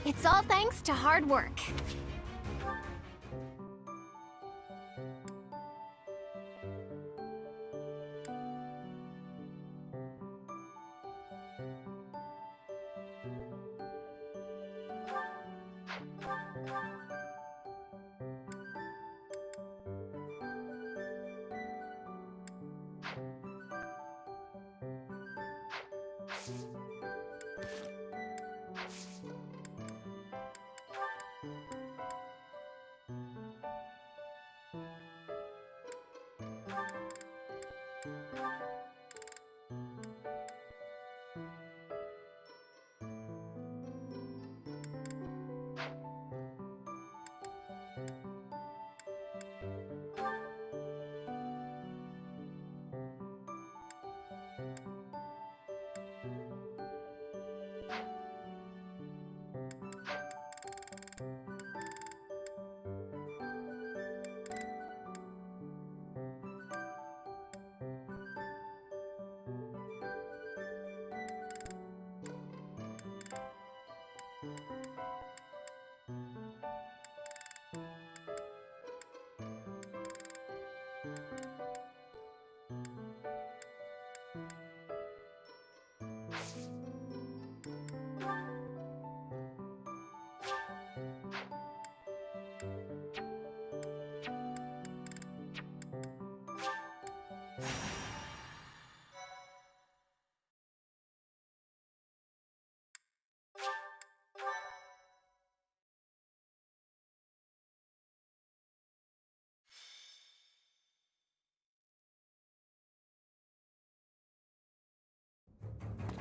It's all thanks to hard work.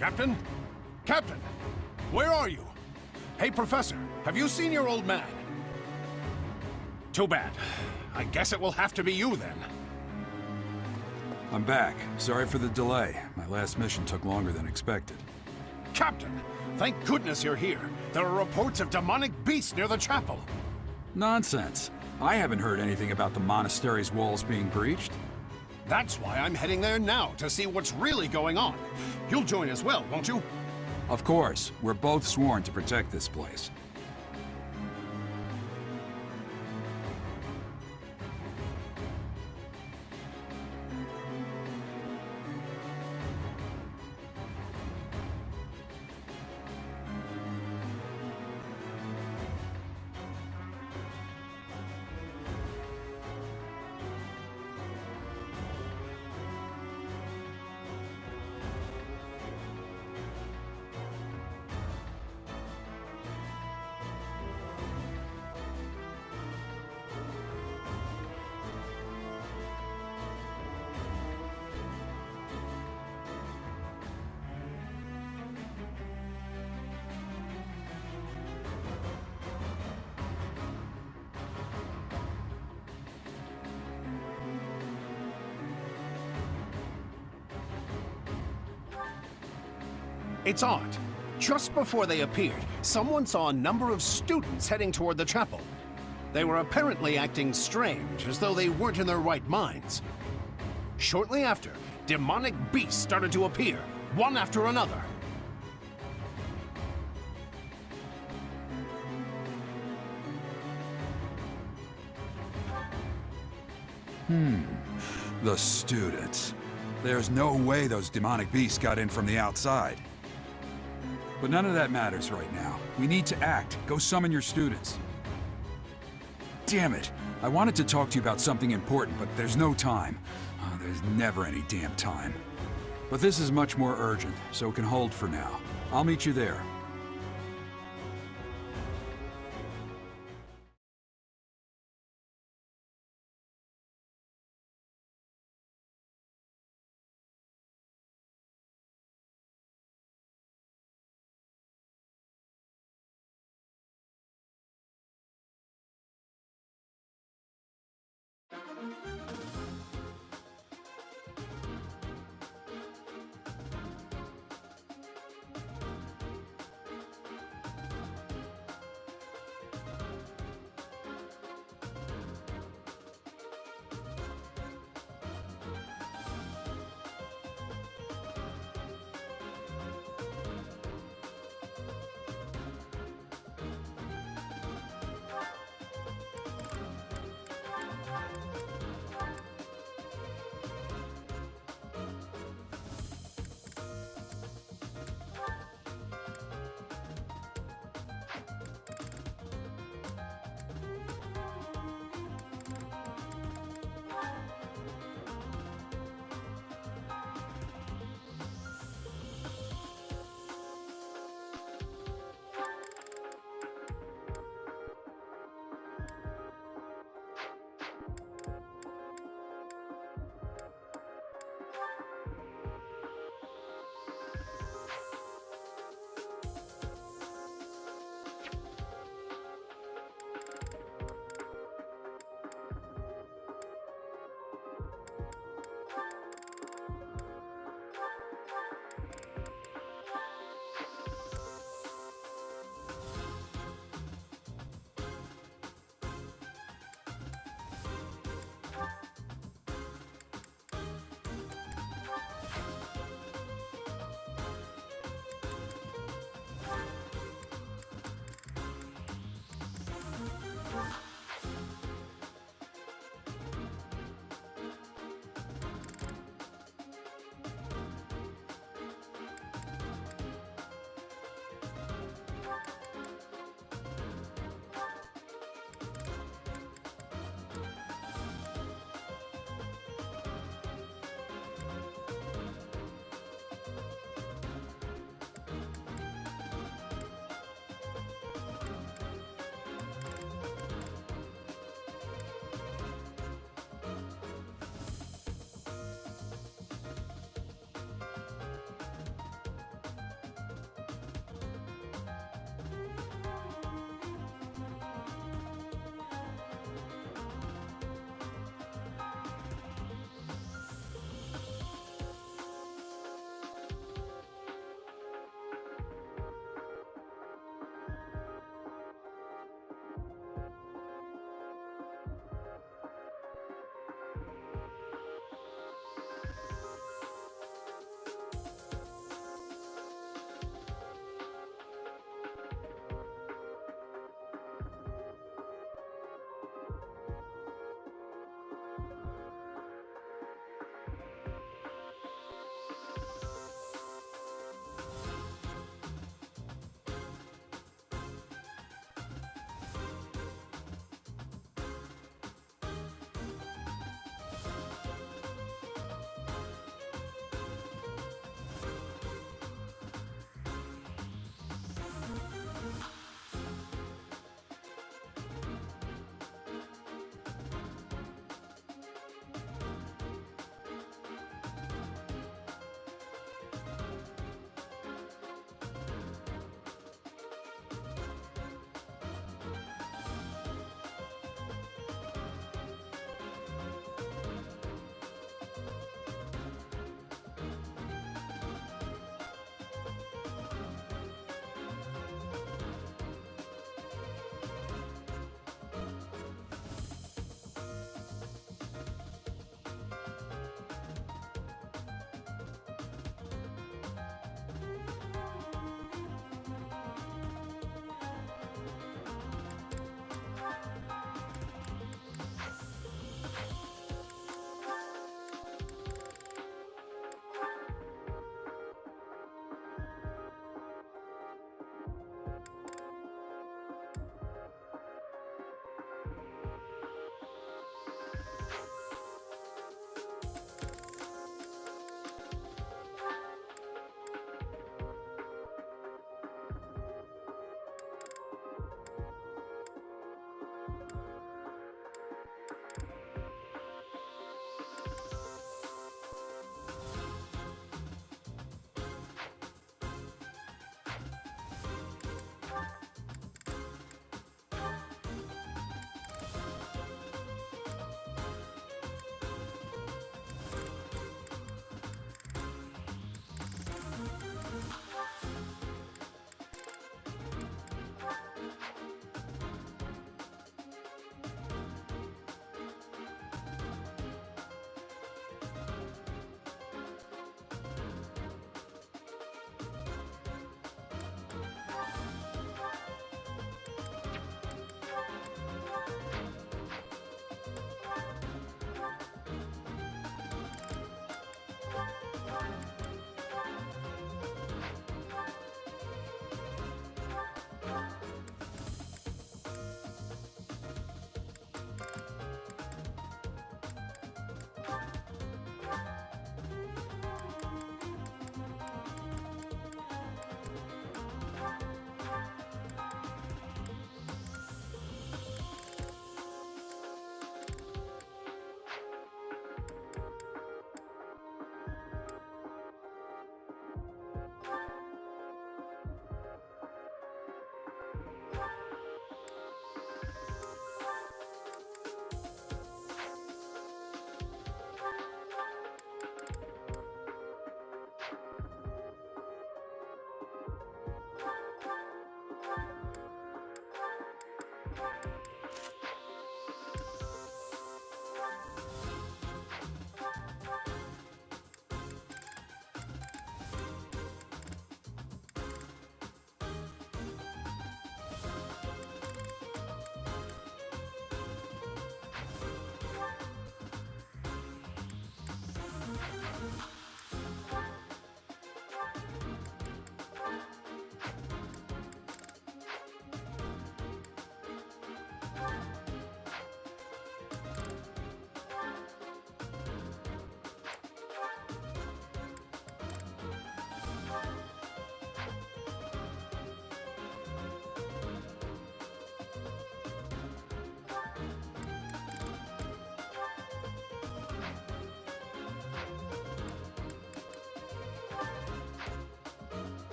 Captain? Captain! Where are you? Hey, Professor, have you seen your old man? Too bad. I guess it will have to be you, then. I'm back. Sorry for the delay. My last mission took longer than expected. Captain! Thank goodness you're here. There are reports of demonic beasts near the chapel. Nonsense. I haven't heard anything about the monastery's walls being breached. That's why I'm heading there now, to see what's really going on. You'll join as well, won't you? Of course. We're both sworn to protect this place. It's odd. Just before they appeared, someone saw a number of students heading toward the chapel. They were apparently acting strange, as though they weren't in their right minds. Shortly after, demonic beasts started to appear, one after another. The students. There's no way those demonic beasts got in from the outside. But none of that matters right now. We need to act. Go summon your students. Damn it! I wanted to talk to you about something important, but there's no time. There's never any damn time. But this is much more urgent, so it can hold for now. I'll meet you there.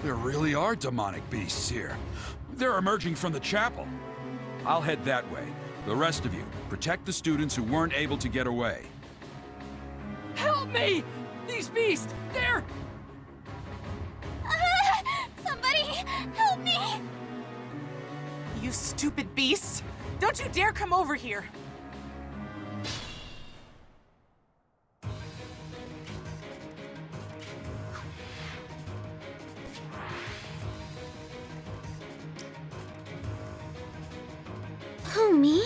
There really are demonic beasts here. They're emerging from the chapel. I'll head that way. The rest of you, protect the students who weren't able to get away. Help me! These beasts, they're... Somebody, help me! You stupid beasts! Don't you dare come over here! Who, me?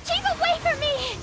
Keep away from me!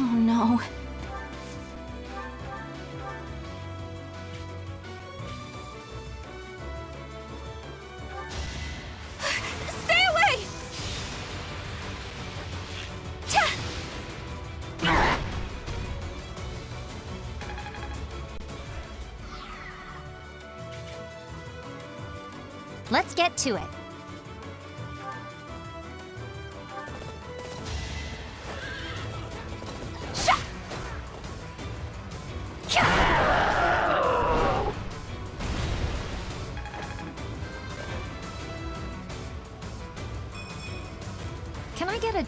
Oh no. Stay away! Let's get to it. Can I get a...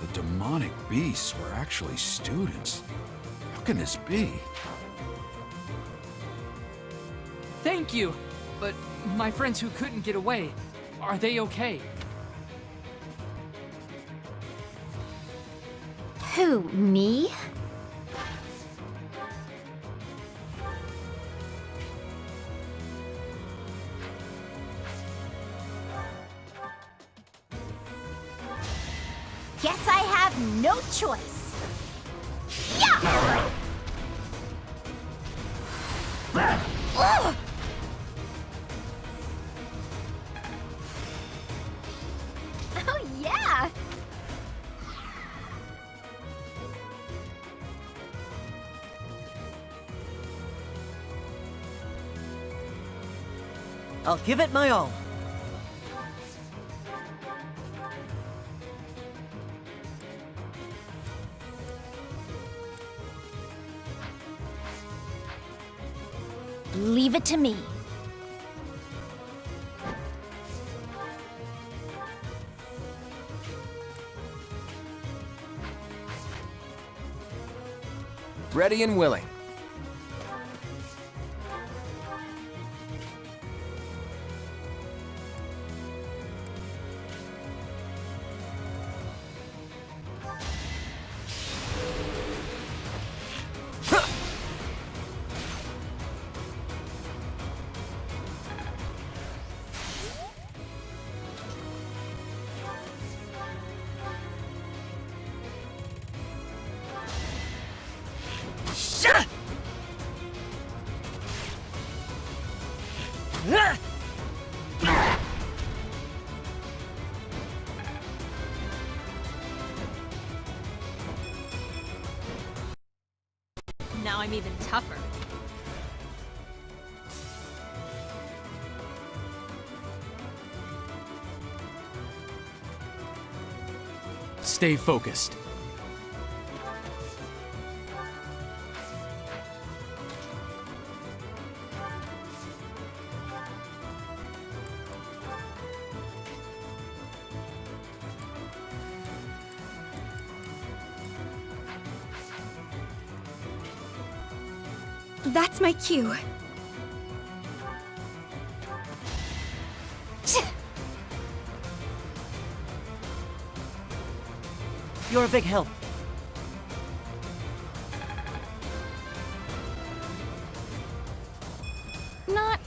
The demonic beasts were actually students. How can this be? Thank you! But my friends who couldn't get away, are they okay? Who, me? Guess I have no choice. Yeah! Ugh! Oh, yeah! I'll give it my all. Leave it to me. Ready and willing. Now I'm even tougher. stay focused. That's my cue. You're a big help. Not.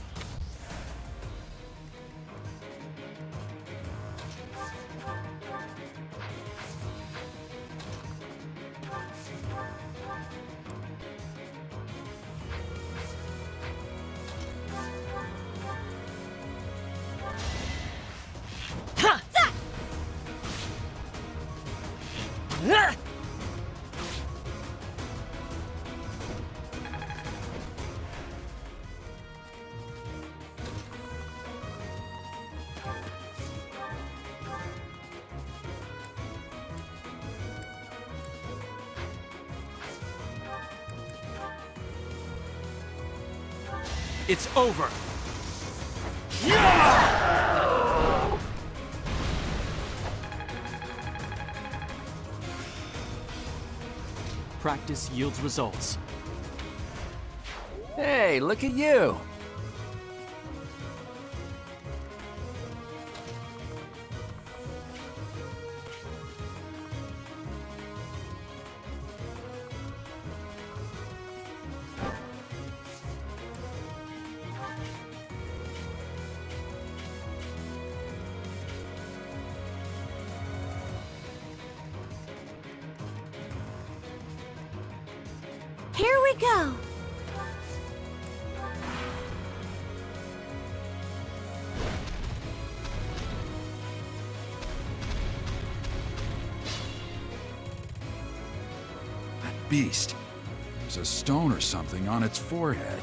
Ha! Ah! It's over. Practice yields results. Hey, look at you. Here we go. That beast. There's a stone or something on its forehead.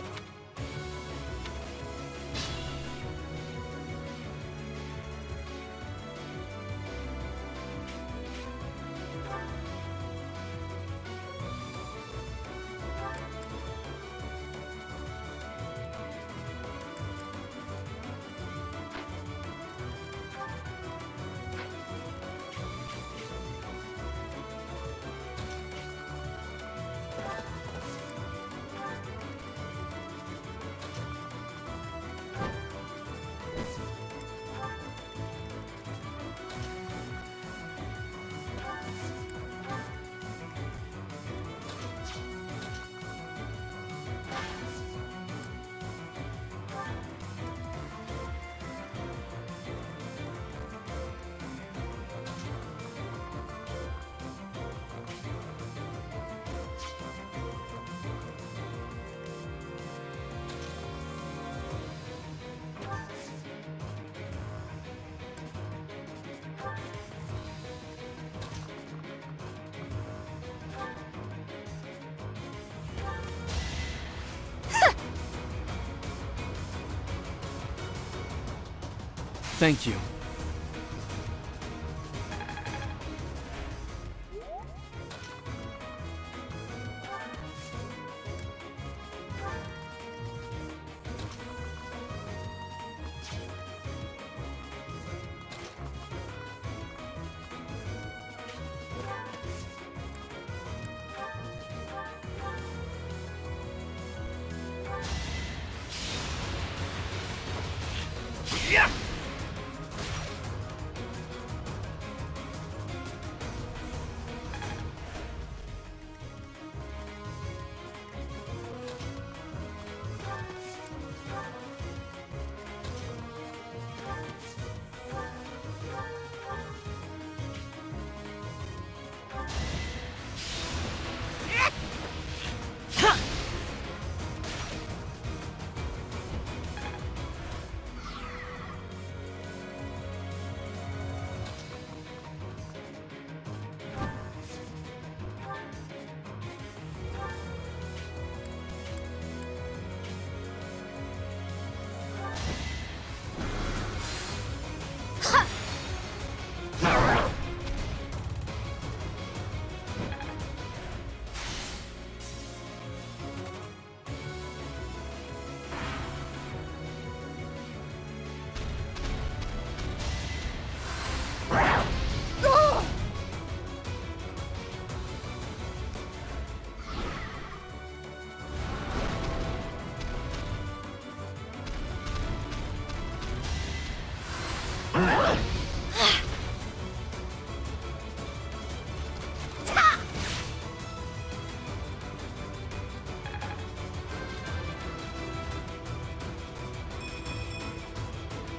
Thank you.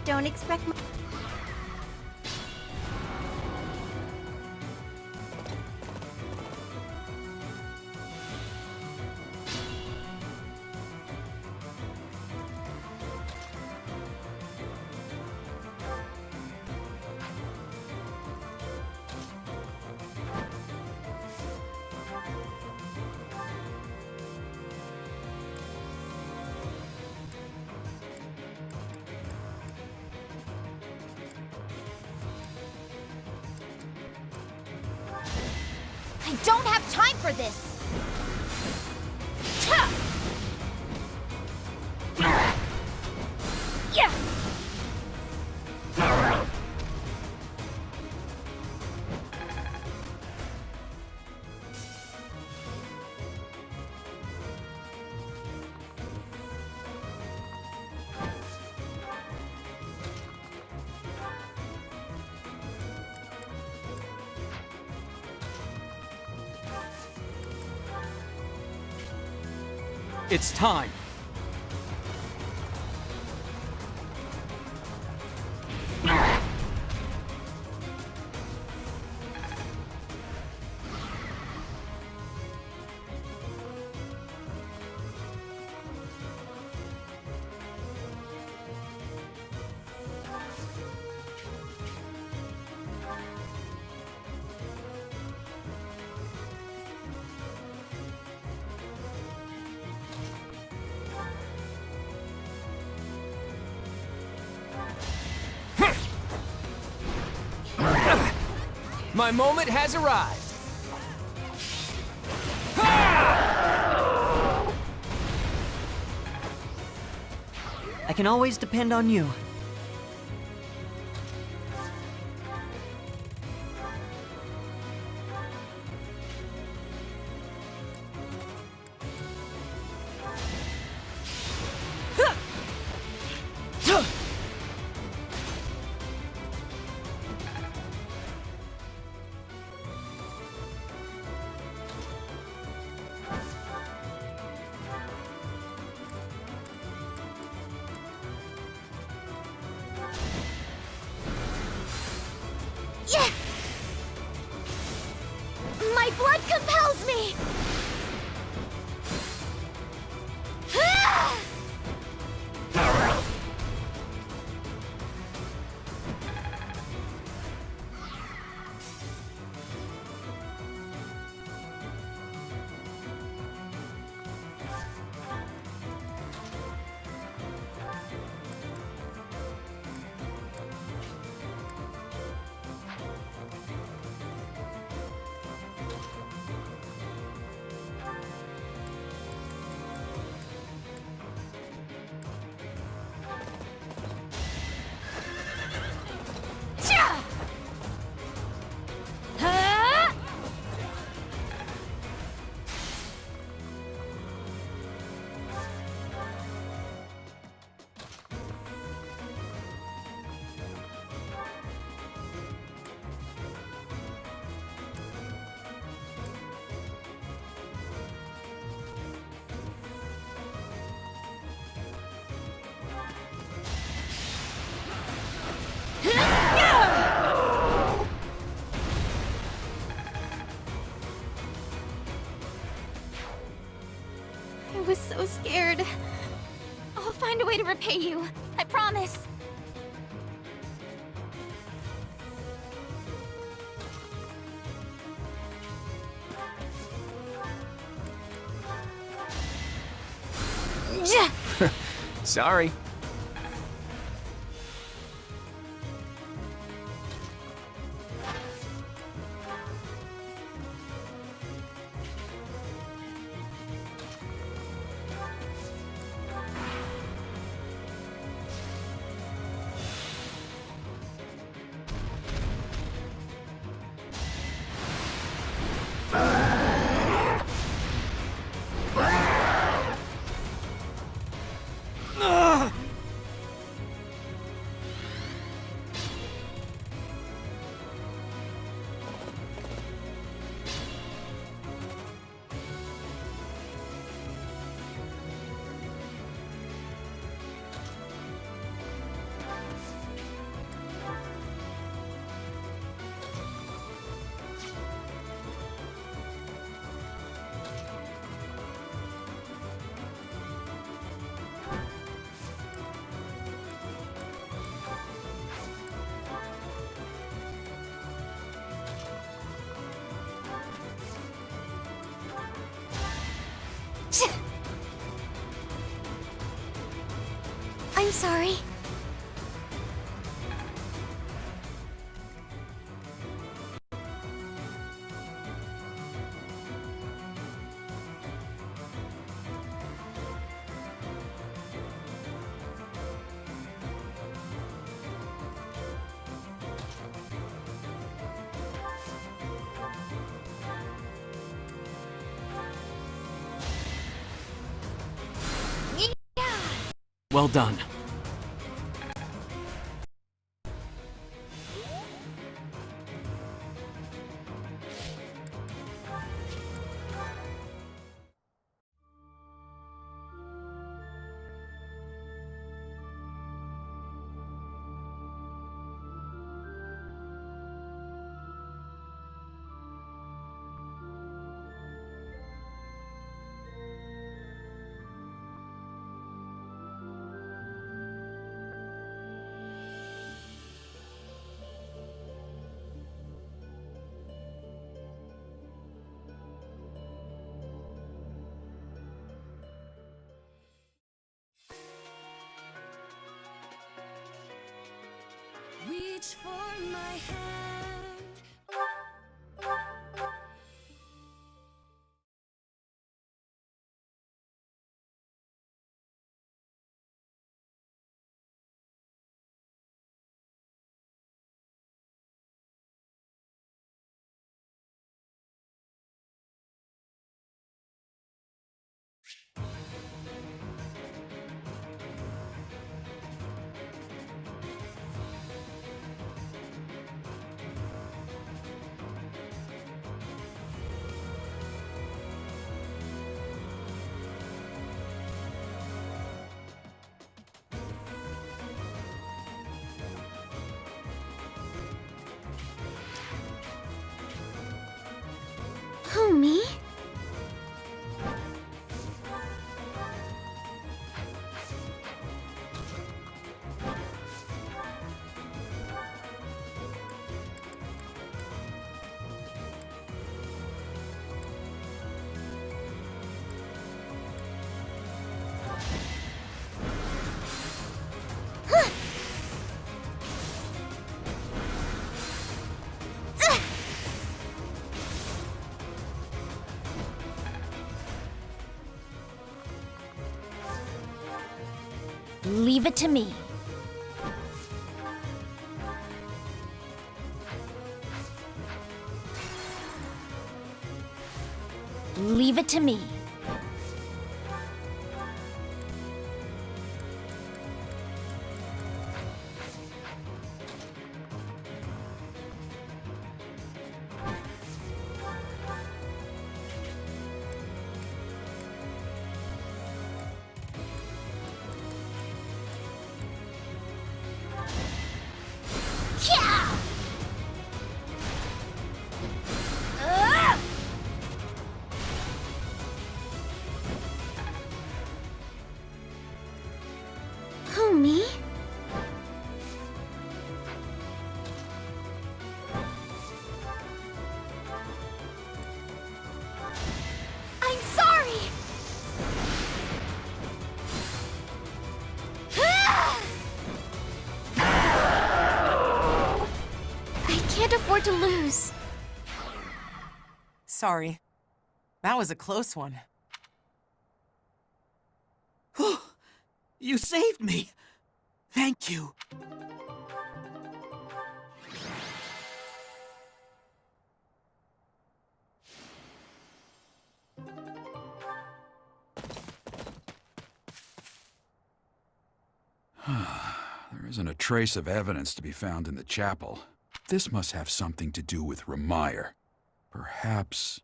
Don't expect my... I don't have time for this! Yeah! It's time. My moment has arrived. I can always depend on you. Yeah! My blood compels me! Ah! Cha! Ah! I was so scared. I'll find a way to repay you. I promise. Sorry. sorry. Well done. Reach for my hand. Who, me? Leave it to me. Leave it to me. Yeah! Who, me? I'm sorry! I can't afford to lose. Sorry. That was a close one. You saved me! Thank you! There isn't a trace of evidence to be found in the chapel. This must have something to do with Ramire. Perhaps...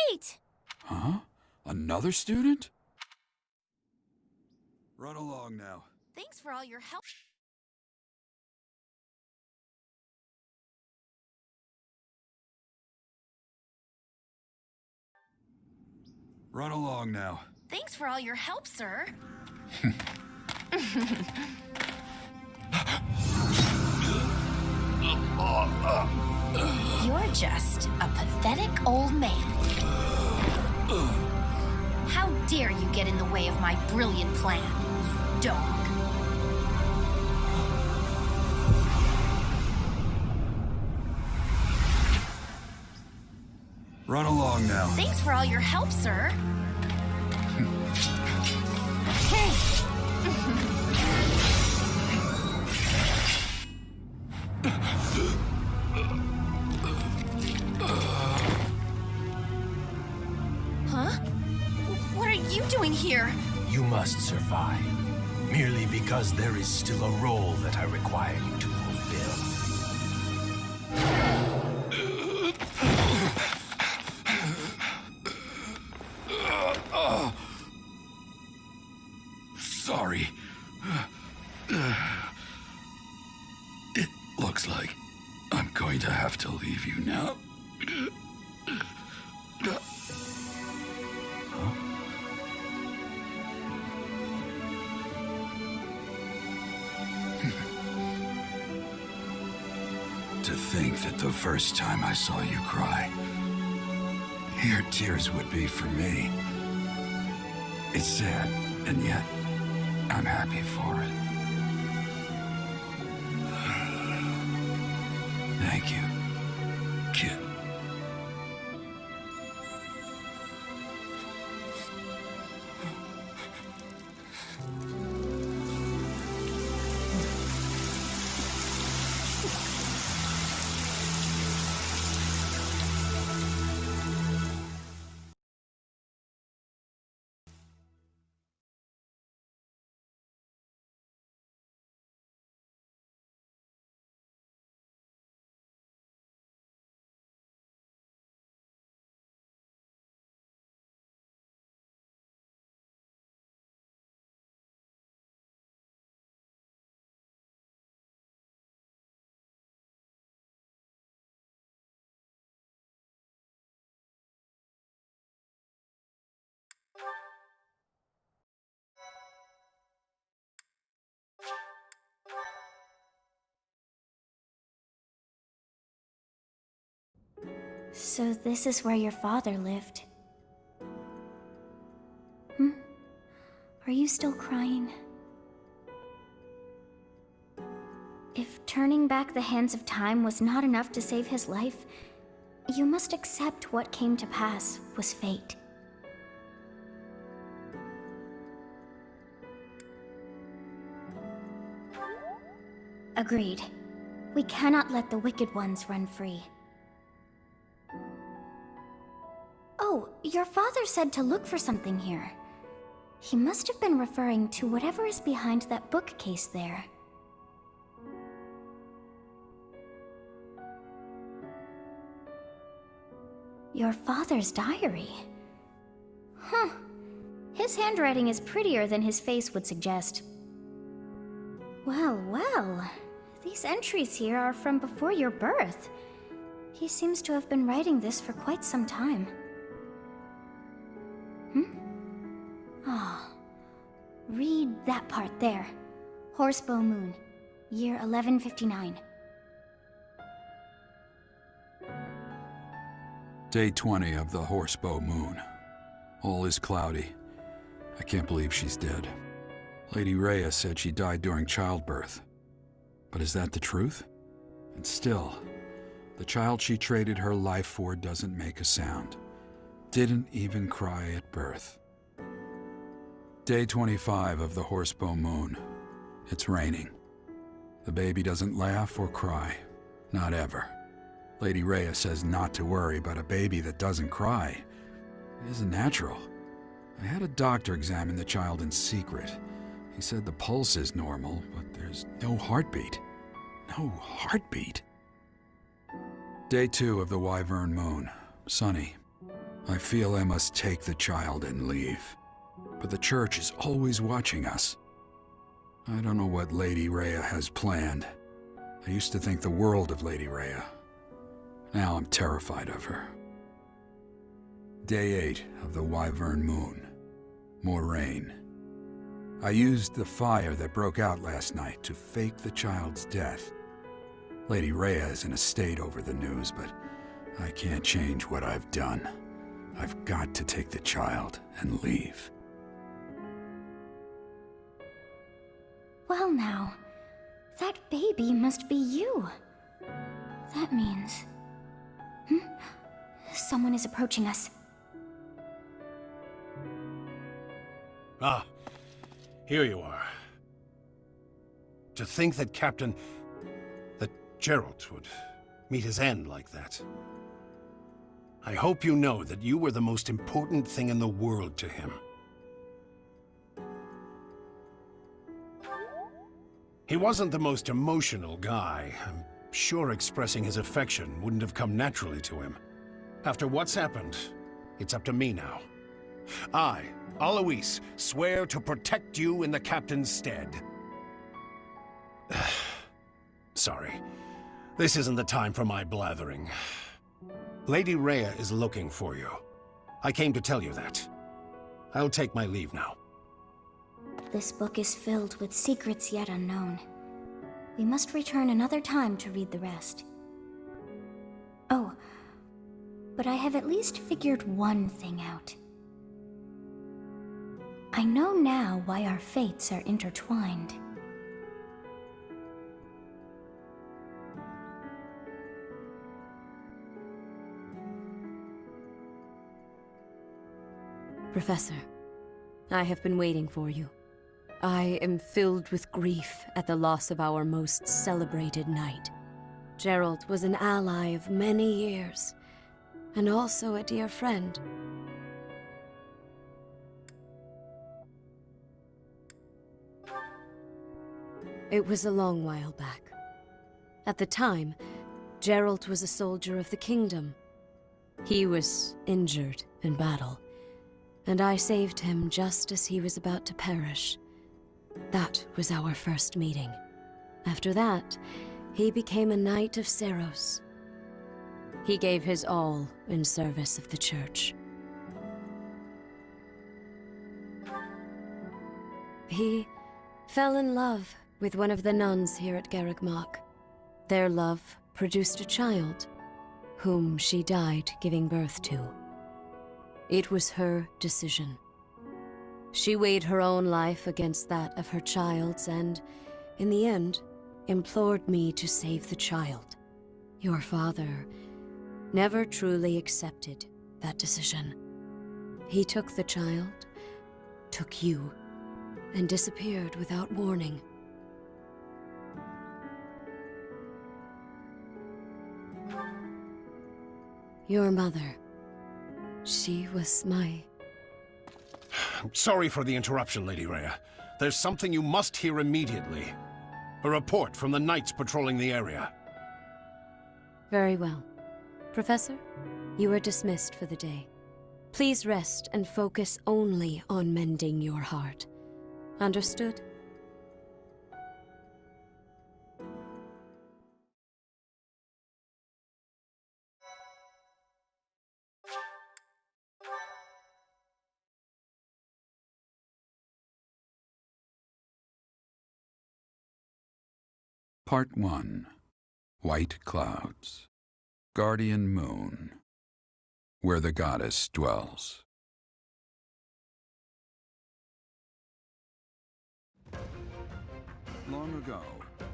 Wait! Huh? Another student? Run along now. Thanks for all your help. Run along now. Thanks for all your help, sir. You're just a pathetic old man. How dare you get in the way of my brilliant plan, you dog. Run along now. Thanks for all your help, sir. Huh? What are you doing here? You must survive, merely because there is still a role that I require you to fulfill. Sorry. It looks like I'm going to have to leave you now. To think that the first time I saw you cry, your tears would be for me. It's sad, and yet I'm happy for it. Thank you, kid. So this is where your father lived. Are you still crying? If turning back the hands of time was not enough to save his life, you must accept what came to pass was fate. Agreed. We cannot let the wicked ones run free. Oh, your father said to look for something here. He must have been referring to whatever is behind that bookcase there. Your father's diary? Huh. His handwriting is prettier than his face would suggest. Well, well. These entries here are from before your birth. He seems to have been writing this for quite some time. Read that part there. Horsebow Moon, year 1159. Day 20 of the Horsebow Moon. All is cloudy. I can't believe she's dead. Lady Rhea said she died during childbirth. But is that the truth? And still, the child she traded her life for doesn't make a sound. Didn't even cry at birth. Day 25 of the Horsebow Moon. It's raining. The baby doesn't laugh or cry. Not ever. Lady Rhea says not to worry, but a baby that doesn't cry isn't natural. I had a doctor examine the child in secret. He said the pulse is normal, but there's no heartbeat. No heartbeat. Day 2 of the Wyvern Moon. Sunny. I feel I must take the child and leave. But the church is always watching us. I don't know what Lady Rhea has planned. I used to think the world of Lady Rhea. Now I'm terrified of her. Day 8 of the Wyvern Moon. More rain. I used the fire that broke out last night to fake the child's death. Lady Rhea is in a state over the news, but I can't change what I've done. I've got to take the child and leave. Well now, that baby must be you. That means... Someone is approaching us. Ah, here you are. To think that that Gerald would meet his end like that. I hope you know that you were the most important thing in the world to him. He wasn't the most emotional guy. I'm sure expressing his affection wouldn't have come naturally to him. After what's happened, it's up to me now. I, Alois, swear to protect you in the captain's stead. Sorry. This isn't the time for my blathering. Lady Rhea is looking for you. I came to tell you that. I'll take my leave now. This book is filled with secrets yet unknown. We must return another time to read the rest. Oh, but I have at least figured one thing out. I know now why our fates are intertwined. Professor, I have been waiting for you. I am filled with grief at the loss of our most celebrated knight. Gerald was an ally of many years, and also a dear friend. It was a long while back. At the time, Gerald was a soldier of the kingdom. He was injured in battle, and I saved him just as he was about to perish. That was our first meeting. After that, he became a knight of Seros. He gave his all in service of the church. He fell in love with one of the nuns here at Garreg-Mach. Their love produced a child, whom she died giving birth to. It was her decision. She weighed her own life against that of her child's and, in the end, implored me to save the child. Your father never truly accepted that decision. He took the child, took you, and disappeared without warning. Your mother, she was my... I'm sorry for the interruption, Lady Rhea. There's something you must hear immediately. A report from the knights patrolling the area. Very well. Professor, you are dismissed for the day. Please rest and focus only on mending your heart. Understood? Part 1. White Clouds. Guardian Moon. Where the goddess dwells. Long ago,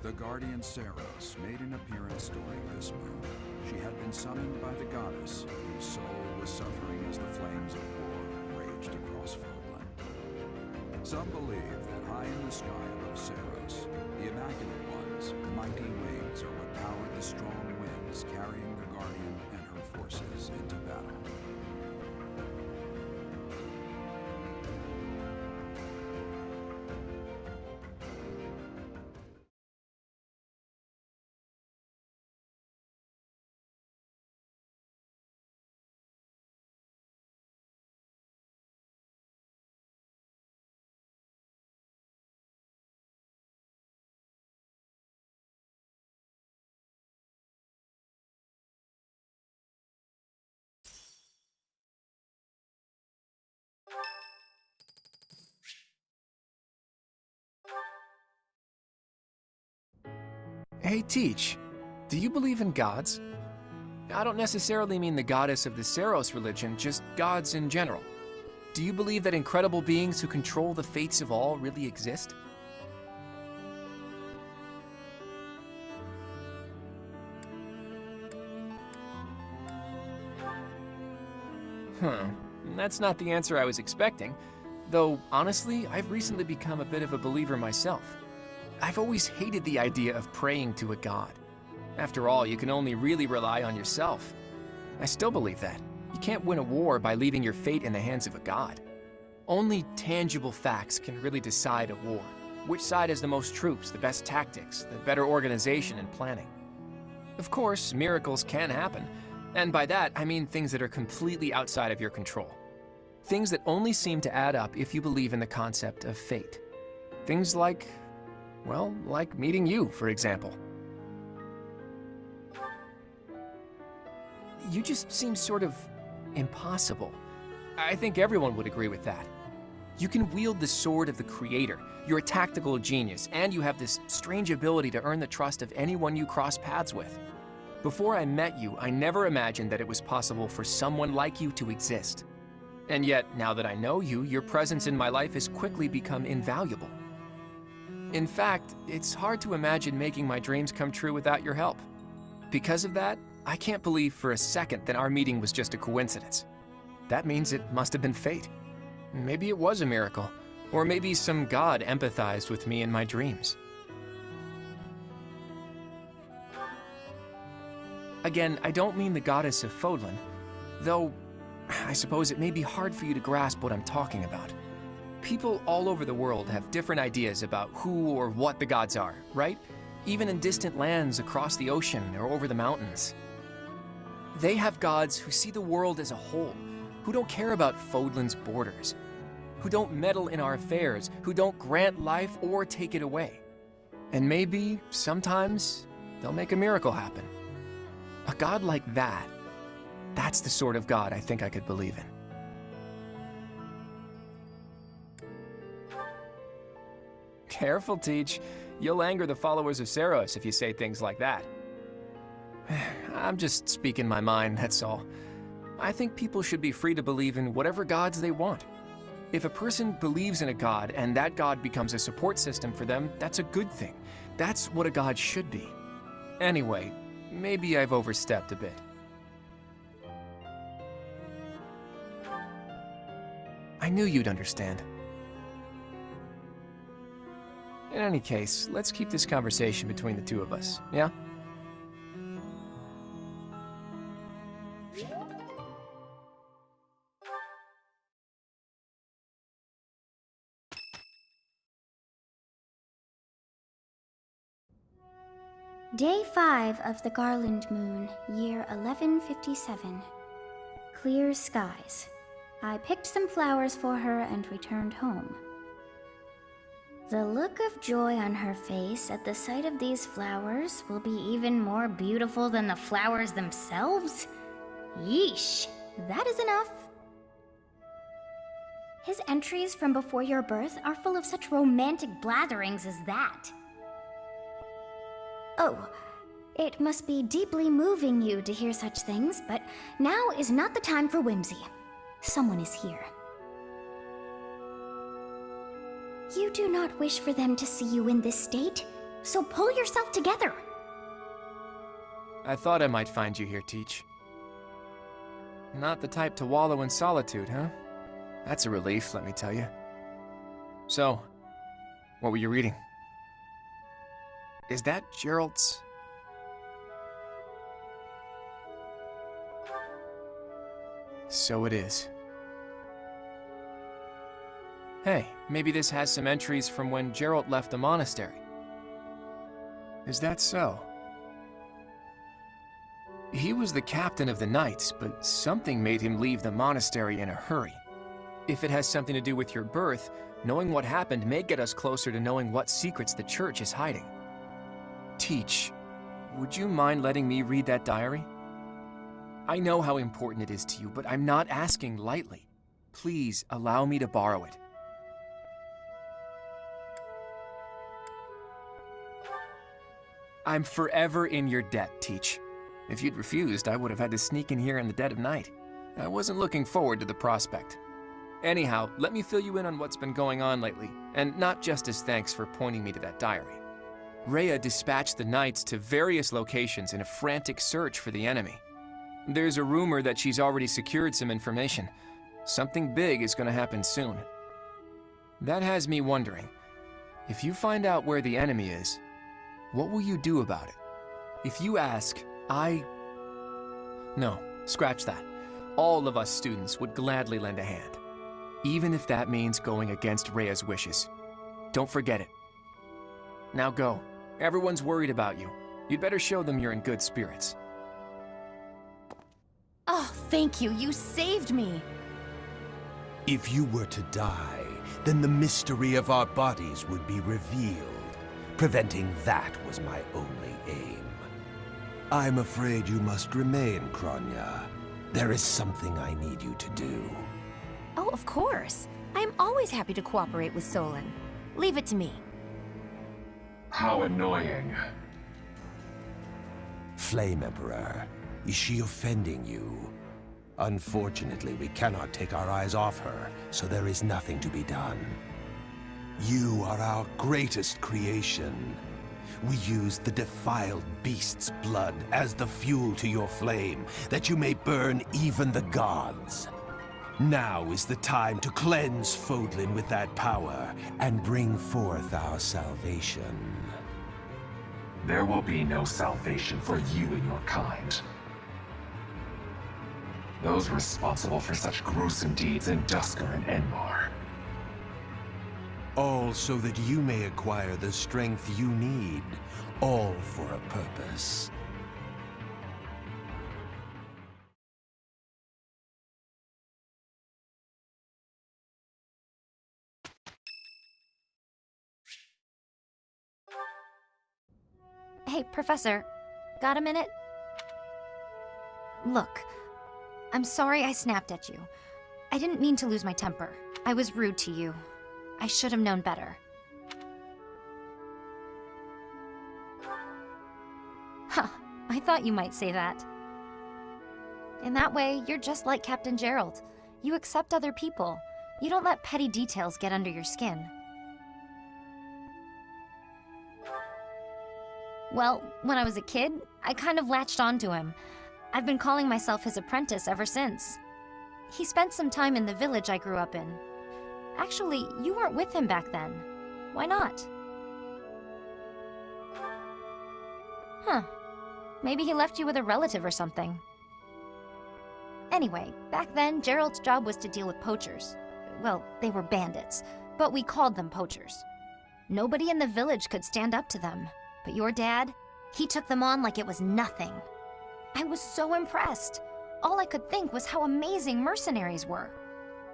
the guardian Seros made an appearance during this moon. She had been summoned by the goddess, whose soul was suffering as the flames of war raged across Fodlan. Some believe that high in the sky above Seros, the Immaculate One's mighty wings are what powered the strong winds carrying the Guardian and her forces into battle. Hey, Teach, do you believe in gods? I don't necessarily mean the goddess of the Seros religion, just gods in general. Do you believe that incredible beings who control the fates of all really exist? That's not the answer I was expecting. Though, honestly, I've recently become a bit of a believer myself. I've always hated the idea of praying to a god. After all, you can only really rely on yourself. I still believe that. You can't win a war by leaving your fate in the hands of a god. Only tangible facts can really decide a war. Which side has the most troops, the best tactics, the better organization and planning. Of course, miracles can happen, and by that I mean things that are completely outside of your control. Things that only seem to add up if you believe in the concept of fate. Things like, well, like meeting you, for example. You just seem sort of impossible. I think everyone would agree with that. You can wield the sword of the Creator, you're a tactical genius, and you have this strange ability to earn the trust of anyone you cross paths with. Before I met you, I never imagined that it was possible for someone like you to exist. And yet, now that I know you, your presence in my life has quickly become invaluable. In fact, it's hard to imagine making my dreams come true without your help. Because of that, I can't believe for a second that our meeting was just a coincidence. That means it must have been fate. Maybe it was a miracle, or maybe some god empathized with me in my dreams. Again, I don't mean the goddess of Fodlan, though I suppose it may be hard for you to grasp what I'm talking about. People all over the world have different ideas about who or what the gods are, right? Even in distant lands across the ocean or over the mountains. They have gods who see the world as a whole, who don't care about Fodlan's borders, who don't meddle in our affairs, who don't grant life or take it away. And maybe, sometimes, they'll make a miracle happen. A god like that, that's the sort of god I think I could believe in. Careful, Teach. You'll anger the followers of Seros if you say things like that. I'm just speaking my mind, that's all. I think people should be free to believe in whatever gods they want. If a person believes in a god and that god becomes a support system for them, that's a good thing. That's what a god should be. Anyway, maybe I've overstepped a bit. I knew you'd understand. In any case, let's keep this conversation between the two of us, yeah? Day 5 of the Garland Moon, year 1157. Clear skies. I picked some flowers for her and returned home. The look of joy on her face at the sight of these flowers will be even more beautiful than the flowers themselves? Yeesh, that is enough. His entries from before your birth are full of such romantic blatherings as that. Oh, it must be deeply moving you to hear such things, but now is not the time for whimsy. Someone is here. You do not wish for them to see you in this state, so pull yourself together. I thought I might find you here, Teach. Not the type to wallow in solitude, huh? That's a relief, let me tell you. So, what were you reading? Is that Gerald's? So it is. Hey, maybe this has some entries from when Gerald left the monastery. Is that so? He was the captain of the knights, but something made him leave the monastery in a hurry. If it has something to do with your birth, knowing what happened may get us closer to knowing what secrets the church is hiding. Teach, would you mind letting me read that diary? I know how important it is to you, but I'm not asking lightly. Please allow me to borrow it. I'm forever in your debt, Teach. If you'd refused, I would have had to sneak in here in the dead of night. I wasn't looking forward to the prospect. Anyhow, let me fill you in on what's been going on lately, and not just as thanks for pointing me to that diary. Rhea dispatched the knights to various locations in a frantic search for the enemy. There's a rumor that she's already secured some information. Something big is gonna happen soon. That has me wondering, if you find out where the enemy is, what will you do about it? If you ask, No, scratch that. All of us students would gladly lend a hand, even if that means going against Rhea's wishes. Don't forget it. Now go. Everyone's worried about you. You'd better show them you're in good spirits. Oh, thank you. You saved me. If you were to die, then the mystery of our bodies would be revealed. Preventing that was my only aim. I'm afraid you must remain, Kronya. There is something I need you to do. Oh, of course. I'm always happy to cooperate with Solon. Leave it to me. How annoying. Flame Emperor, is she offending you? Unfortunately, we cannot take our eyes off her, so there is nothing to be done. You are our greatest creation. We use the defiled beast's blood as the fuel to your flame, that you may burn even the gods. Now is the time to cleanse Fodlan with that power and bring forth our salvation. There will be no salvation for you and your kind. Those responsible for such gruesome deeds in Dusker and Enmar. All so that you may acquire the strength you need, all for a purpose. Hey, Professor, got a minute? Look, I'm sorry I snapped at you. I didn't mean to lose my temper. I was rude to you. I should have known better. Huh, I thought you might say that. In that way, you're just like Captain Gerald. You accept other people. You don't let petty details get under your skin. Well, when I was a kid, I kind of latched onto him. I've been calling myself his apprentice ever since. He spent some time in the village I grew up in. Actually, you weren't with him back then. Why not? Huh. Maybe he left you with a relative or something. Anyway, back then, Gerald's job was to deal with poachers. Well, they were bandits, but we called them poachers. Nobody in the village could stand up to them. But your dad, he took them on like it was nothing. I was so impressed. All I could think was how amazing mercenaries were.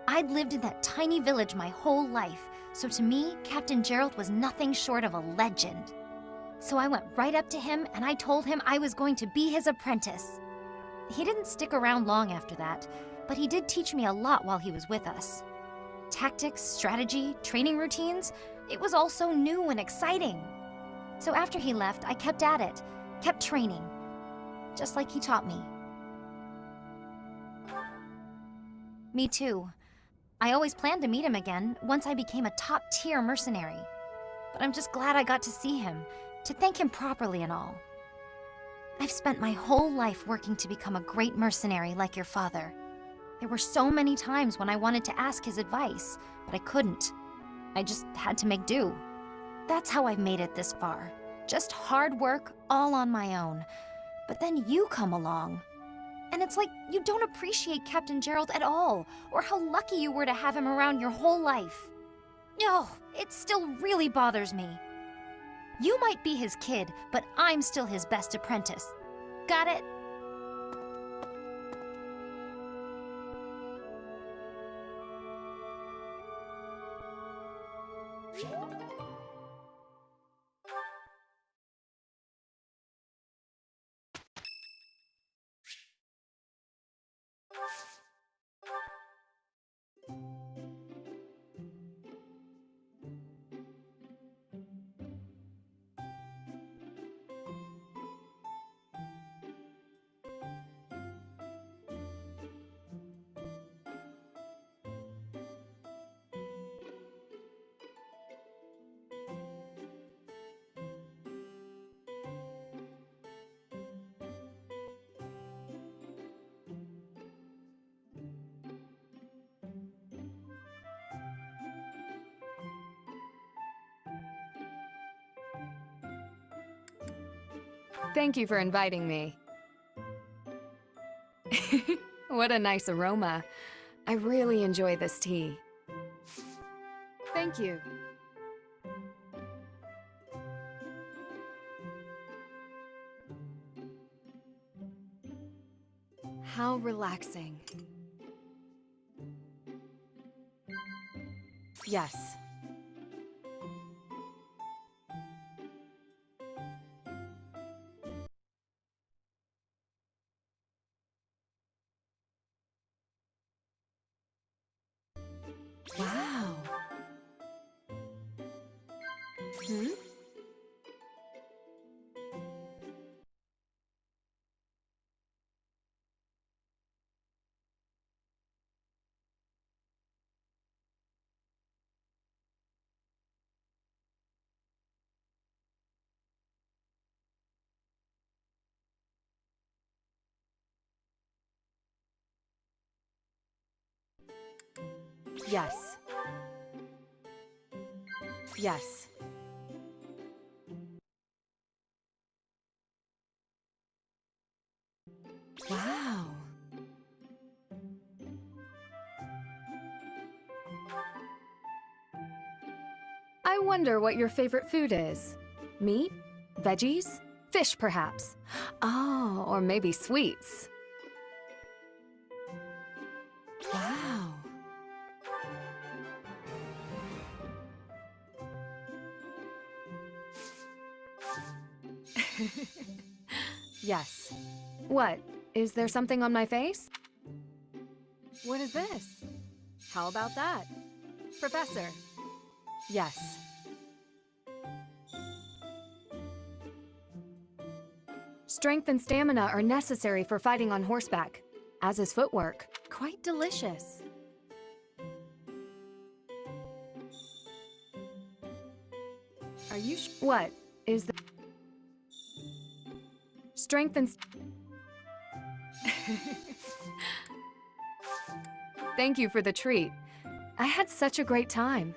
I'd lived in that tiny village my whole life, so to me, Captain Gerald was nothing short of a legend. So I went right up to him and I told him I was going to be his apprentice. He didn't stick around long after that, but he did teach me a lot while he was with us. Tactics, strategy, training routines, it was all so new and exciting. So after he left, I kept at it, kept training, just like he taught me. Me too. I always planned to meet him again once I became a top-tier mercenary. But I'm just glad I got to see him, to thank him properly and all. I've spent my whole life working to become a great mercenary like your father. There were so many times when I wanted to ask his advice, but I couldn't. I just had to make do. That's how I've made it this far. Just hard work, all on my own. But then you come along. And it's like you don't appreciate Captain Gerald at all, or how lucky you were to have him around your whole life. No, it still really bothers me. You might be his kid, but I'm still his best apprentice. Got it? Thank you for inviting me. What a nice aroma. I really enjoy this tea. Thank you. How relaxing. Yes. Wow. Hmm? Yes. Yes. Wow. I wonder what your favorite food is. Meat? Veggies? Fish, perhaps? Oh, or maybe sweets. Wow. Yes. What? Is there something on my face? What is this? How about that? Professor. Yes. Strength and stamina are necessary for fighting on horseback, as is footwork. Quite delicious. Are you what? Is the strength and Thank you for the treat. I had such a great time.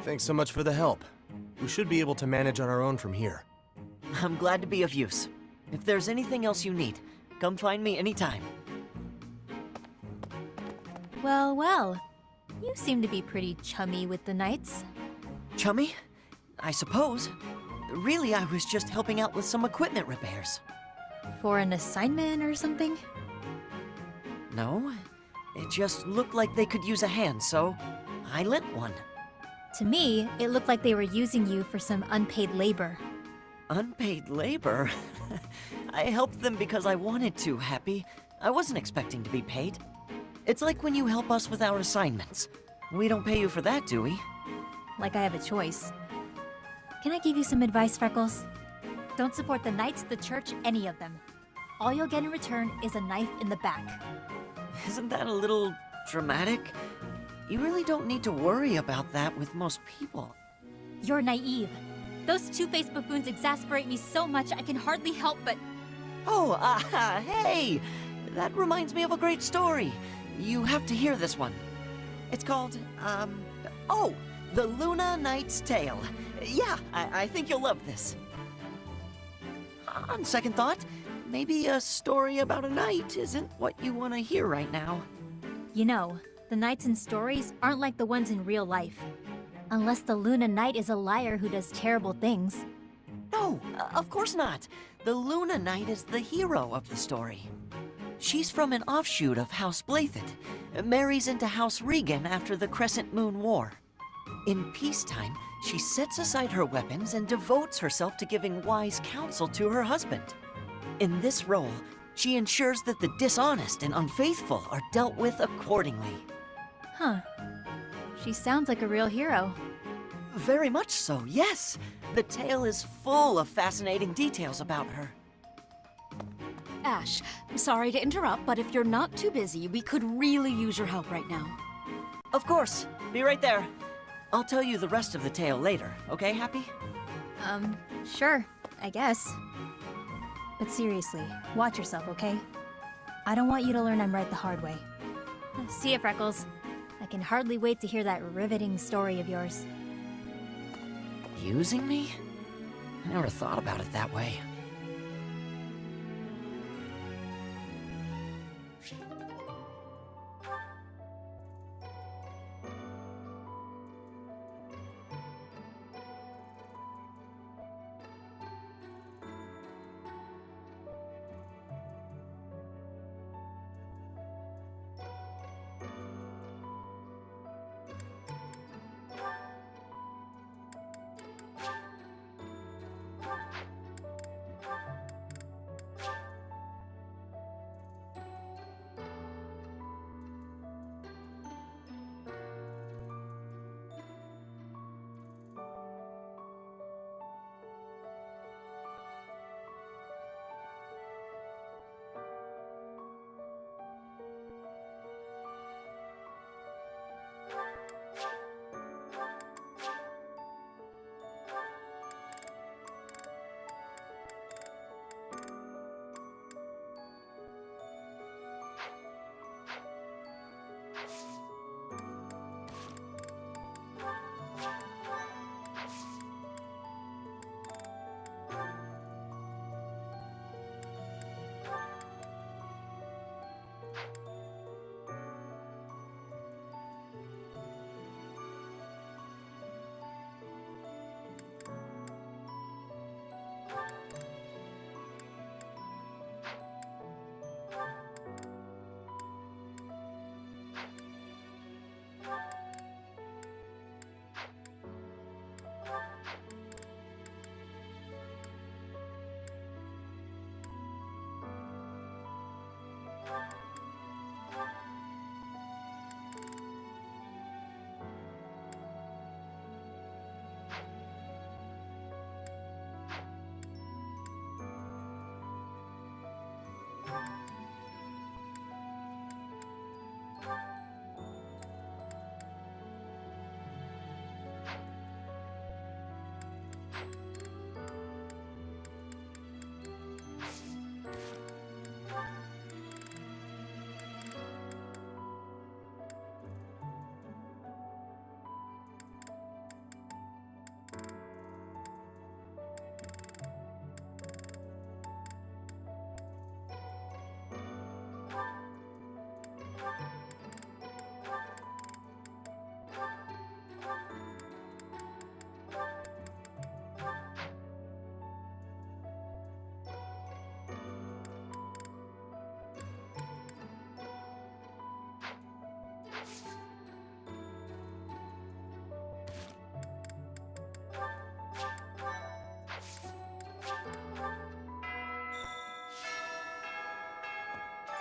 Thanks so much for the help. We should be able to manage on our own from here. I'm glad to be of use. If there's anything else you need, come find me anytime. Well, well. You seem to be pretty chummy with the knights. Chummy? I suppose. Really, I was just helping out with some equipment repairs. For an assignment or something? No, it just looked like they could use a hand, so I lent one. To me, it looked like they were using you for some unpaid labor. Unpaid labor? I helped them because I wanted to, Happy. I wasn't expecting to be paid. It's like when you help us with our assignments. We don't pay you for that, do we? Like I have a choice. Can I give you some advice, Freckles? Don't support the knights, the church, any of them. All you'll get in return is a knife in the back. Isn't that a little dramatic? You really don't need to worry about that with most people. You're naive. Those two-faced buffoons exasperate me so much I can hardly help but... Oh, hey! That reminds me of a great story. You have to hear this one. It's called, oh! The Luna Knight's Tale. Yeah, I think you'll love this. On second thought, maybe a story about a knight isn't what you want to hear right now. You know, The knights in stories aren't like the ones in real life. Unless the Luna Knight is a liar who does terrible things. No, of course not. The Luna Knight is the hero of the story. She's from an offshoot of House Blathet, marries into House Regan after the Crescent Moon War. In peacetime, she sets aside her weapons and devotes herself to giving wise counsel to her husband. In this role, she ensures that the dishonest and unfaithful are dealt with accordingly. Huh. She sounds like a real hero. Very much so, yes. The tale is full of fascinating details about her. Ash, I'm sorry to interrupt, but if you're not too busy, we could really use your help right now. Of course. Be right there. I'll tell you the rest of the tale later, okay, Happy? Sure, I guess. But seriously, watch yourself, okay? I don't want you to learn I'm right the hard way. See ya, Freckles. I can hardly wait to hear that riveting story of yours. Using me? I never thought about it that way.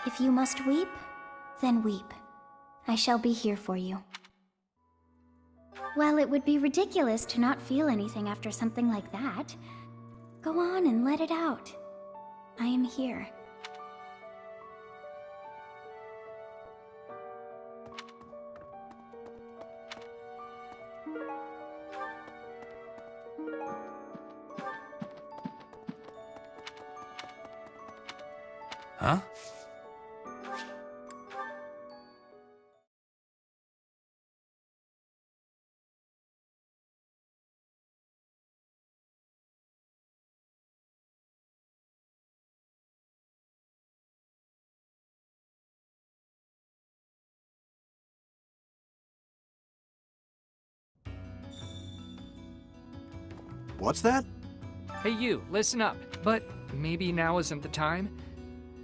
If you must weep, then weep. I shall be here for you. Well, it would be ridiculous to not feel anything after something like that. Go on and let it out. I am here. Huh? What's that? Hey you, listen up. But maybe now isn't the time?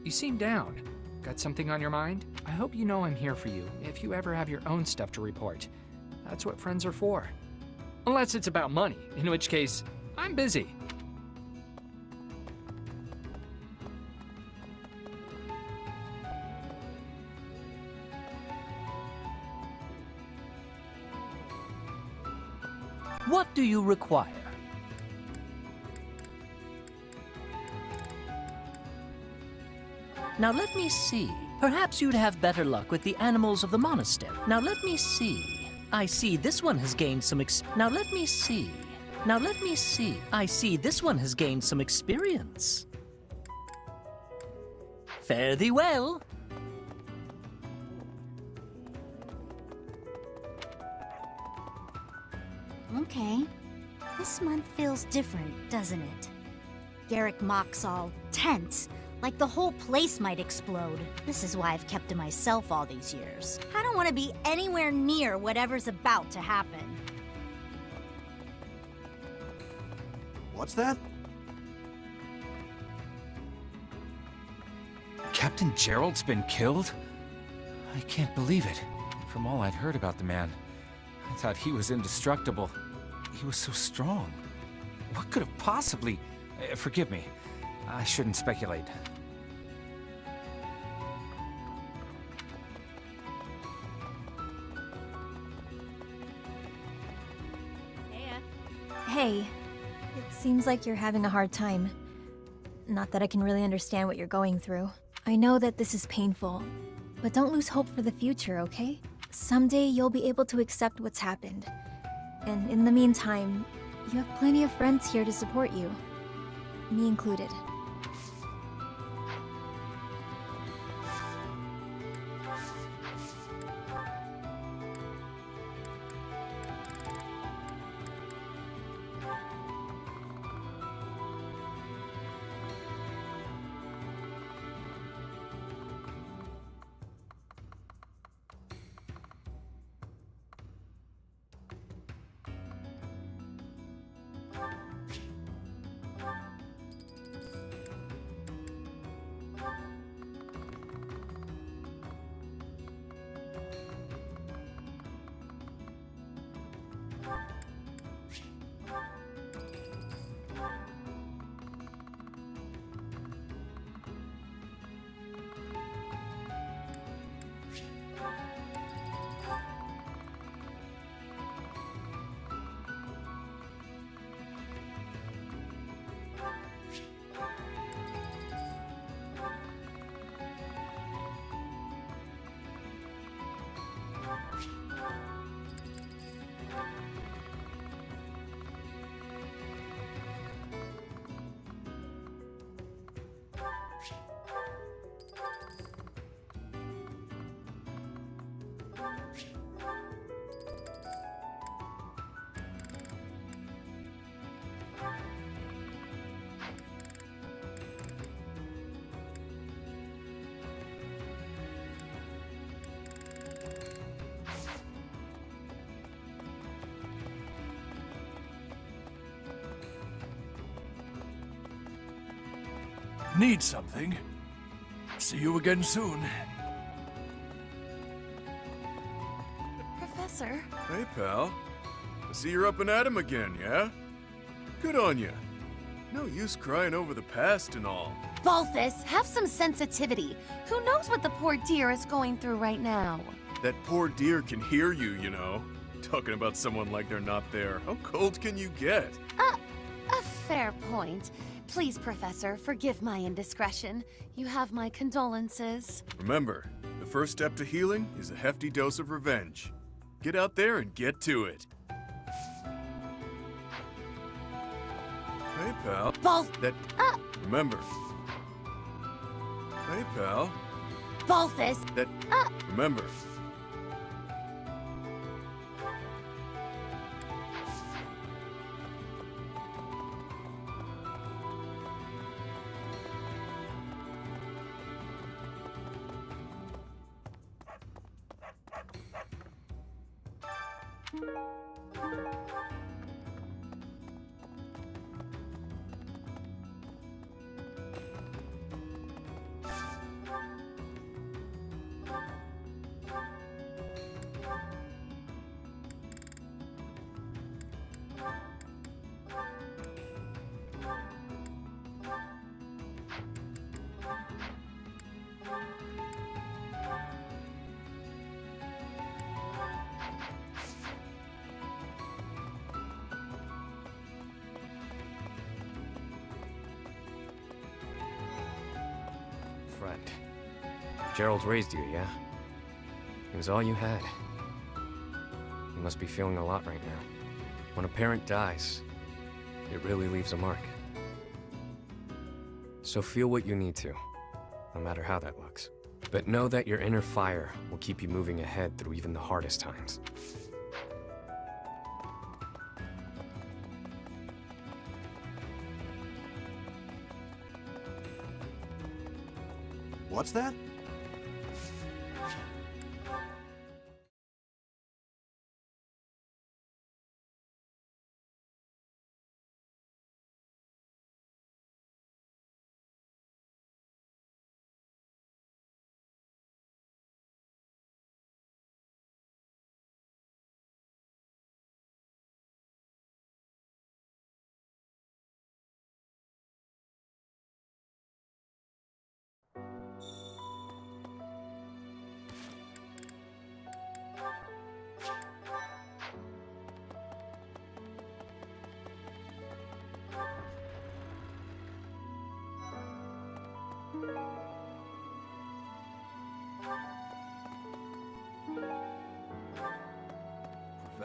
You seem down. Got something on your mind? I hope you know I'm here for you if you ever have your own stuff to report. That's what friends are for. Unless it's about money, in which case, I'm busy. What do you require? Now let me see. Perhaps you'd have better luck with the animals of the monastery. Now let me see. I see this one has gained some Now let me see. Now let me see. I see this one has gained some experience. Fare thee well. Okay. This month feels different, doesn't it? Garrick Mach's all tense, like the whole place might explode. This is why I've kept to myself all these years. I don't want to be anywhere near whatever's about to happen. What's that? Captain Gerald's been killed? I can't believe it. From all I'd heard about the man, I thought he was indestructible. He was so strong. What could have possibly... forgive me. I shouldn't speculate. Hey, it seems like you're having a hard time. Not that I can really understand what you're going through. I know that this is painful, but don't lose hope for the future, okay? Someday you'll be able to accept what's happened. And in the meantime, you have plenty of friends here to support you. Me included. Need something? See you again soon. Professor? Hey, pal. I see you're up and at 'em again, yeah? Good on you. No use crying over the past and all. Balthus, have some sensitivity. Who knows what the poor dear is going through right now? That poor dear can hear you, you know. Talking about someone like they're not there. How cold can you get? A fair point. Please, Professor, forgive my indiscretion. You have my condolences. Remember, the first step to healing is a hefty dose of revenge. Get out there and get to it. Hey, pal. Balthus! Remember. Hey, pal. Balthus! Remember. friend. Gerald raised you, yeah? He was all you had. You must be feeling a lot right now. When a parent dies, it really leaves a mark. So feel what you need to, no matter how that looks. But know that your inner fire will keep you moving ahead through even the hardest times. What's that?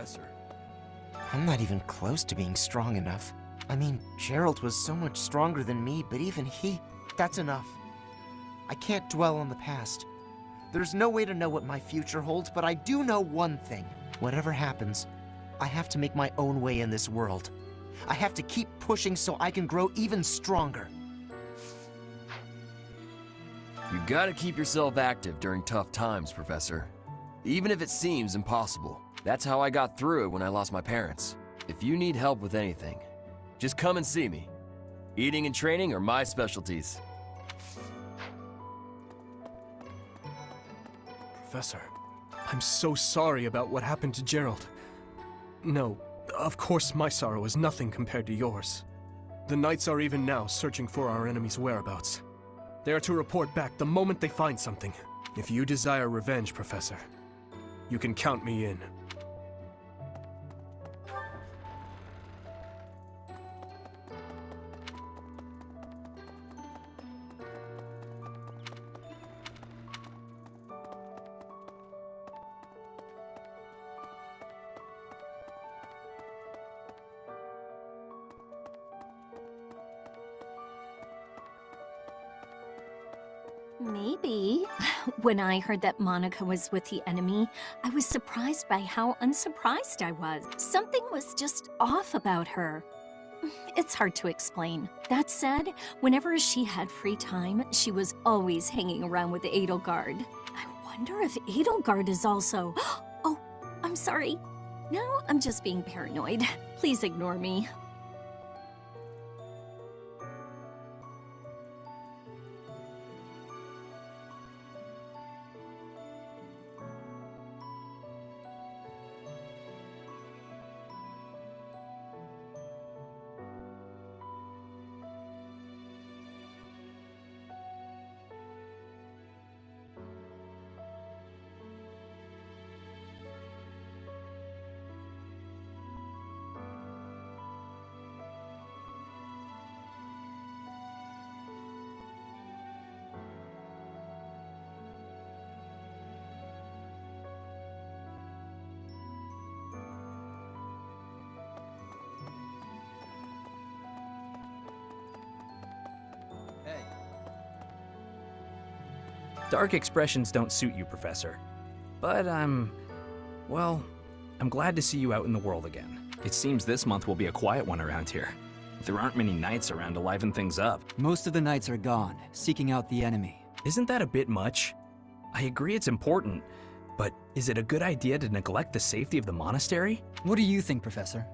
Professor. I'm not even close to being strong enough. I mean, Gerald was so much stronger than me, but even that's enough. I can't dwell on the past. There's no way to know what my future holds, but I do know one thing. Whatever happens, I have to make my own way in this world. I have to keep pushing so I can grow even stronger. You gotta keep yourself active during tough times, Professor. Even if it seems impossible. That's how I got through it when I lost my parents. If you need help with anything, just come and see me. Eating and training are my specialties. Professor, I'm so sorry about what happened to Gerald. No, of course my sorrow is nothing compared to yours. The Knights are even now searching for our enemy's whereabouts. They are to report back the moment they find something. If you desire revenge, Professor, you can count me in. Maybe. When I heard that Monica was with the enemy, I was surprised by how unsurprised I was. Something was just off about her. It's hard to explain. That said, whenever she had free time, she was always hanging around with Edelgard. I wonder if Edelgard is also... Oh, I'm sorry. No, I'm just being paranoid. Please ignore me. Dark expressions don't suit you, Professor. But well, I'm glad to see you out in the world again. It seems this month will be a quiet one around here. There aren't many knights around to liven things up. Most of the knights are gone, seeking out the enemy. Isn't that a bit much? I agree it's important, but is it a good idea to neglect the safety of the monastery? What do you think, Professor?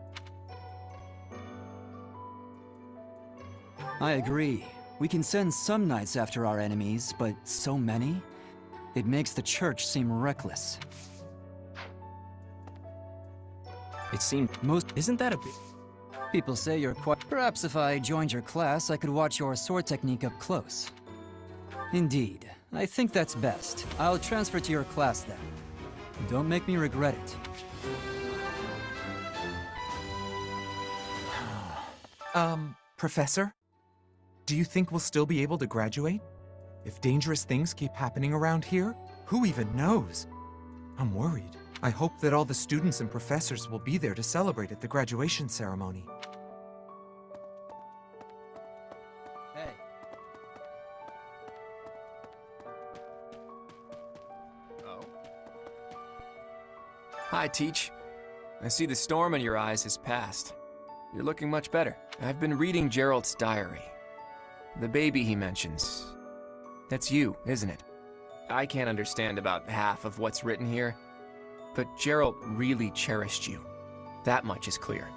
I agree. We can send some knights after our enemies, but so many? It makes the church seem reckless. It seemed isn't that a bit... People say you're quite... Perhaps if I joined your class, I could watch your sword technique up close. Indeed. I think that's best. I'll transfer to your class then. Don't make me regret it. Professor? Do you think we'll still be able to graduate? If dangerous things keep happening around here, who even knows? I'm worried. I hope that all the students and professors will be there to celebrate at the graduation ceremony. Hey. Oh? Hi, Teach. I see the storm in your eyes has passed. You're looking much better. I've been reading Gerald's diary. The baby he mentions. That's you, isn't it? I can't understand about half of what's written here, but Gerald really cherished you. That much is clear.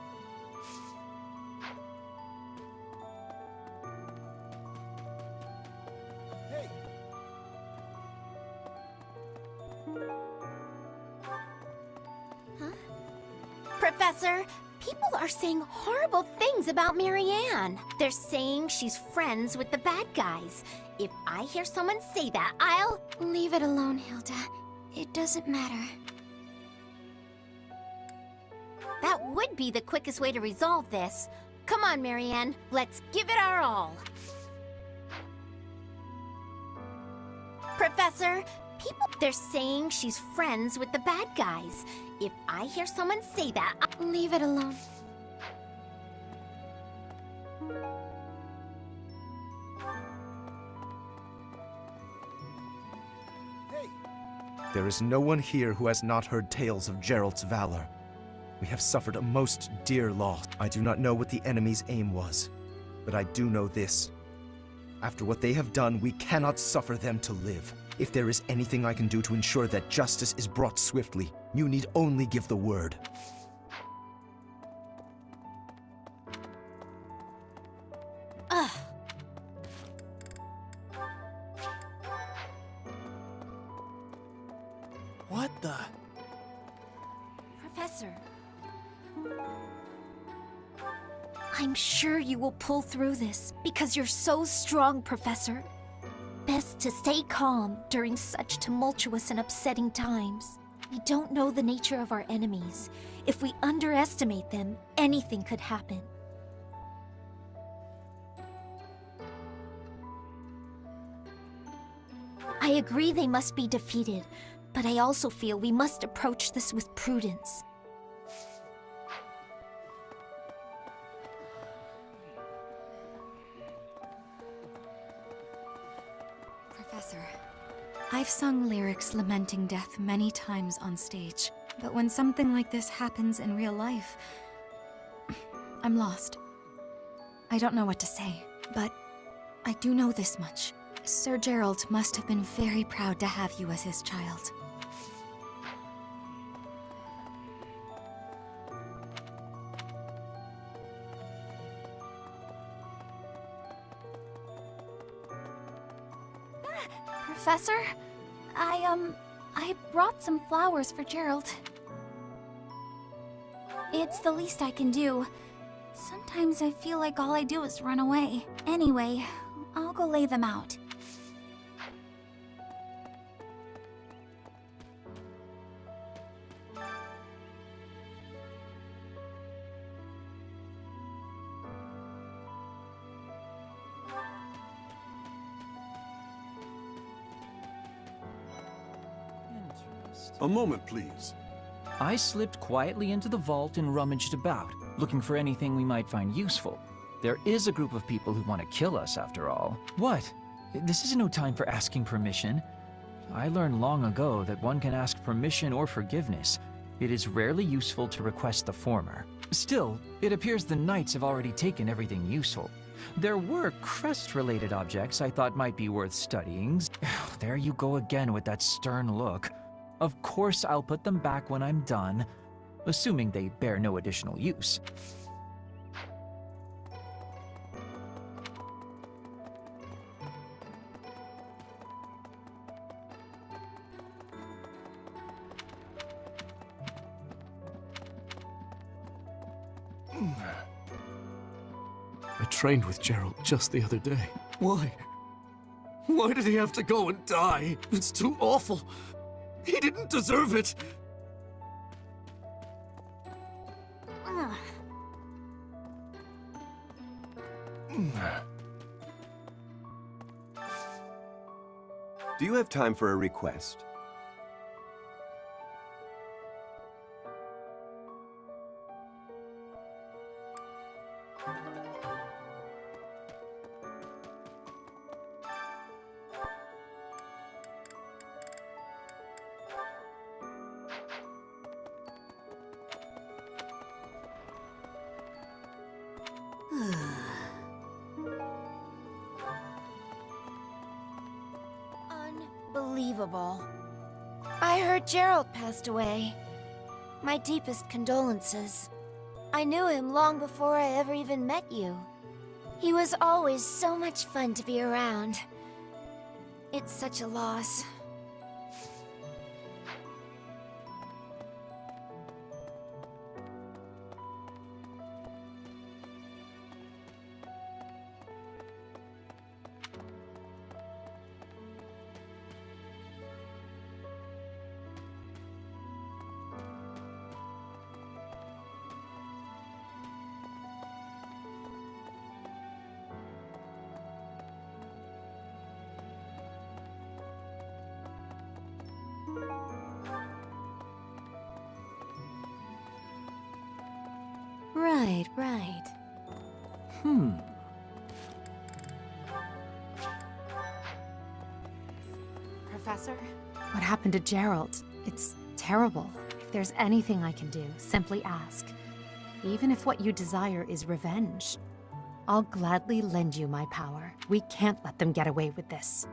Professor, people are saying horrible things about Marianne. They're saying she's friends with the bad guys. If I hear someone say that, I'll... Leave it alone, Hilda. It doesn't matter. That would be the quickest way to resolve this. Come on, Marianne. Let's give it our all. Professor, they're saying she's friends with the bad guys. If I hear someone say that, Leave it alone. There is no one here who has not heard tales of Gerald's valor. We have suffered a most dear loss. I do not know what the enemy's aim was, but I do know this. After what they have done, we cannot suffer them to live. If there is anything I can do to ensure that justice is brought swiftly, you need only give the word. Ugh. What the? Professor. I'm sure you will pull through this because you're so strong, Professor. Best to stay calm during such tumultuous and upsetting times. We don't know the nature of our enemies. If we underestimate them, anything could happen. I agree they must be defeated, but I also feel we must approach this with prudence. Professor, I've sung lyrics lamenting death many times on stage, but when something like this happens in real life, I'm lost. I don't know what to say, but I do know this much. Sir Gerald must have been very proud to have you as his child. Professor, I brought some flowers for Gerald. It's the least I can do. Sometimes I feel like all I do is run away. Anyway, I'll go lay them out. A moment, please. I slipped quietly into the vault and rummaged about, looking for anything we might find useful. There is a group of people who want to kill us, after all. What? This is no time for asking permission. I learned long ago that one can ask permission or forgiveness. It is rarely useful to request the former. Still, it appears the knights have already taken everything useful. There were crest-related objects I thought might be worth studying. There you go again with that stern look. Of course I'll put them back when I'm done, assuming they bear no additional use. I trained with Gerald just the other day. Why? Why did he have to go and die? It's too awful. He didn't deserve it. Do you have time for a request? Unbelievable. I heard Gerald passed away. My deepest condolences. I knew him long before I ever even met you. He was always so much fun to be around. It's such a loss. Right. Professor? What happened to Gerald? It's terrible. If there's anything I can do, simply ask. Even if what you desire is revenge, I'll gladly lend you my power. We can't let them get away with this.